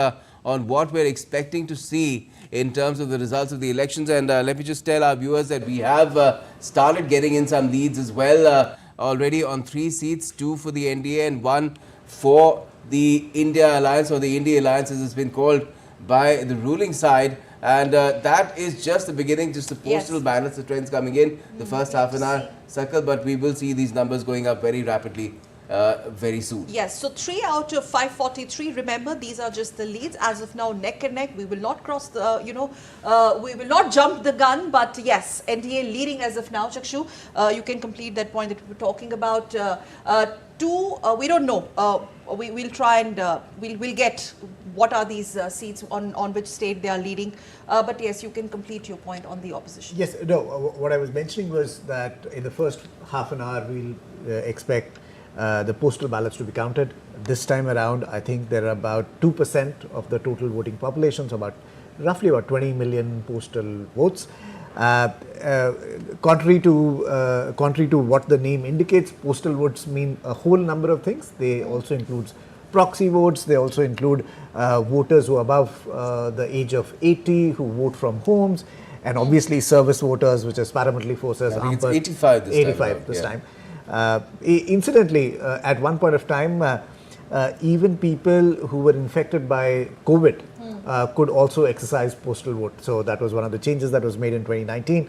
on what we're expecting to see in terms of the results of the elections. And let me just tell our viewers that we have started getting in some leads as well already on 3 seats, 2 for the NDA and 1 for the India Alliance, or the India Alliance as it's been called by the ruling side. And that is just the beginning, just the postal ballots, the trends coming in, the first half an hour circle, but we will see these numbers going up very rapidly very soon. Yes, so 3 out of 543. Remember, these are just the leads as of now, neck and neck. We will not cross the, we will not jump the gun. But yes, NDA leading as of now. Chakshu, you can complete that point that we were talking about. 2, we don't know. We'll try and we'll get what are these seats on which state they are leading. But yes, you can complete your point on the opposition. Yes, no. What I was mentioning was that in the first half an hour, we'll expect the postal ballots to be counted. This time around, I think there are about 2% of the total voting population, so roughly about 20 million postal votes. Contrary to what the name indicates, postal votes mean a whole number of things. They also include proxy votes. They also include voters who are above the age of 80 who vote from homes, and obviously service voters, which is paramilitary forces. I think it's 85 this time. 85 this time. Incidentally, at one point of time, even people who were infected by COVID could also exercise postal vote. So that was one of the changes that was made in 2019.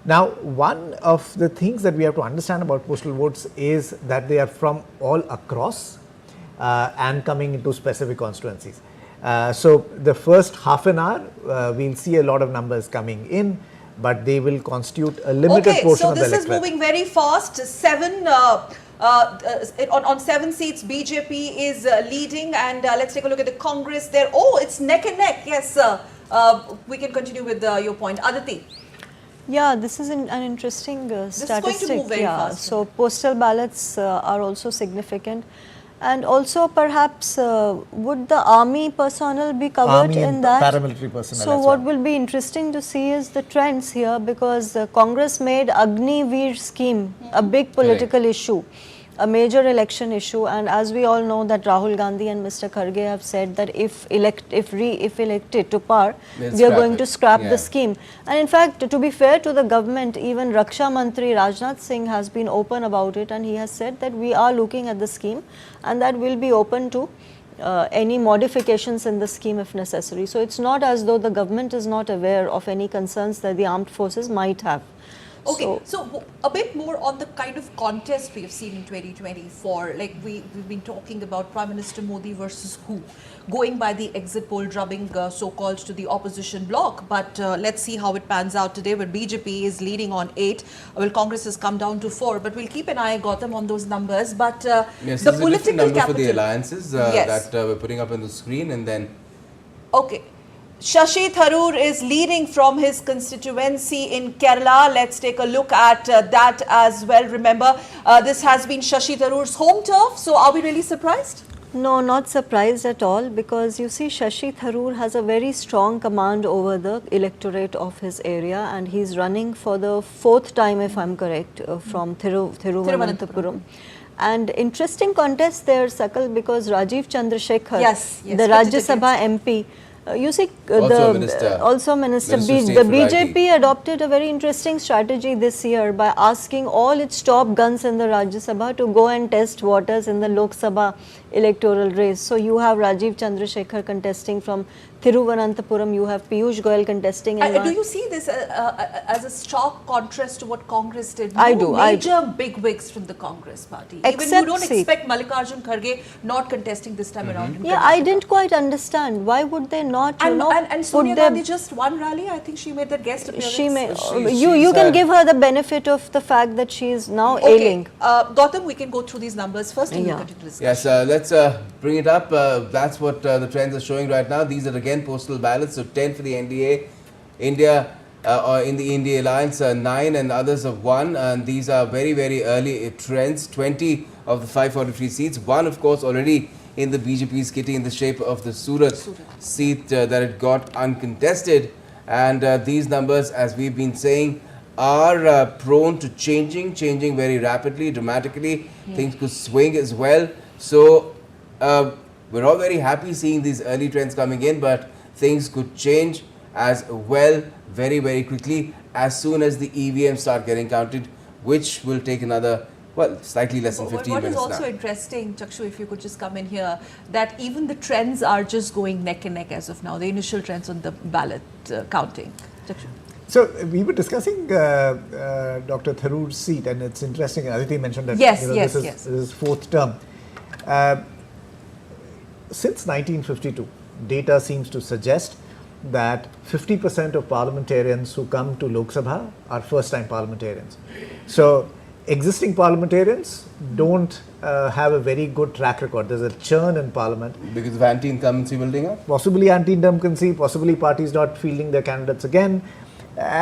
Now, one of the things that we have to understand about postal votes is that they are from all across and coming into specific constituencies. So the first half an hour, we'll see a lot of numbers coming in, but they will constitute a limited portion of the electorate. So this is moving very fast. On 7 seats, BJP is leading, and let's take a look at the Congress there. Oh, it's neck and neck. Yes, we can continue with your point. Aditi. Yeah, this is an interesting statistic. This is going to move very fast. So postal ballots are also significant. And also perhaps would the army personnel be covered in that? Paramilitary personnel. So what will be interesting to see is the trends here, because Congress made Agni Veer scheme a big political issue, a major election issue, and as we all know that Rahul Gandhi and Mr. Kharge have said that if elected to power, we are going to scrap the scheme. And in fact, to be fair to the government, even Raksha Mantri Rajnath Singh has been open about it, and he has said that we are looking at the scheme and that will be open to any modifications in the scheme if necessary. So it's not as though the government is not aware of any concerns that the armed forces might have. Okay, so a bit more on the kind of contest we have seen in 2024. Like we've been talking about Prime Minister Modi versus who, going by the exit poll drubbing so-called to the opposition bloc. But let's see how it pans out today, where BJP is leading on 8. Well, Congress has come down to 4, but we'll keep an eye, Gautam, on those numbers. But yes, the political number capital for the alliances that we're putting up on the screen, and then. Okay. Shashi Tharoor is leading from his constituency in Kerala. Let's take a look at that as well. Remember, this has been Shashi Tharoor's home turf. So are we really surprised? No, not surprised at all, because you see Shashi Tharoor has a very strong command over the electorate of his area, and he's running for the 4th time, if I'm correct, from Thiruvananthapuram. And interesting contest there, Sakal, because Rajiv Chandrasekhar, the Rajya Sabha MP, you see, also Minister, the BJP adopted a very interesting strategy this year by asking all its top guns in the Rajya Sabha to go and test waters in the Lok Sabha electoral race. So you have Rajiv Chandrasekhar contesting from Thiruvananthapuram, you have Piyush Goyal contesting. Do you see this as a stark contrast to what Congress did? I do. Major bigwigs from the Congress party. Even you don't expect Mallikarjun Kharge not contesting this time around. Yeah, I didn't quite understand. Why would they not, and Sonia Gandhi just one rally. I think she made that guest appearance. You can give her the benefit of the fact that she is now ailing. Gautam, we can go through these numbers first and we'll continue to discuss. Yes, let's bring it up. That's what the trends are showing right now. These are again postal ballots. So 10 for the NDA, India, or in the India Alliance, 9, and others of 1. And these are very, very early trends. 20 of the 543 seats. 1, of course, already in the BJP's kitty in the shape of the Surat seat that it got uncontested. And these numbers, as we've been saying, are prone to changing very rapidly, dramatically. Things could swing as well. So We're all very happy seeing these early trends coming in, but things could change as well very, very quickly as soon as the EVMs start getting counted, which will take another, well, slightly less than 15 What is minutes also now. interesting, Chakshu, if you could just come in here, that even the trends are just going neck and neck as of now, the initial trends on the ballot counting. Chakshu. So we were discussing Dr. Tharoor's seat, and it's interesting. Aditi mentioned that Yes, this is yes. his fourth term. Since 1952, data seems to suggest that 50% of parliamentarians who come to Lok Sabha are first-time parliamentarians. So existing parliamentarians don't have a very good track record. There's a churn in parliament. Because of anti-incumbency building up? Possibly anti-incumbency, possibly parties not fielding their candidates again. And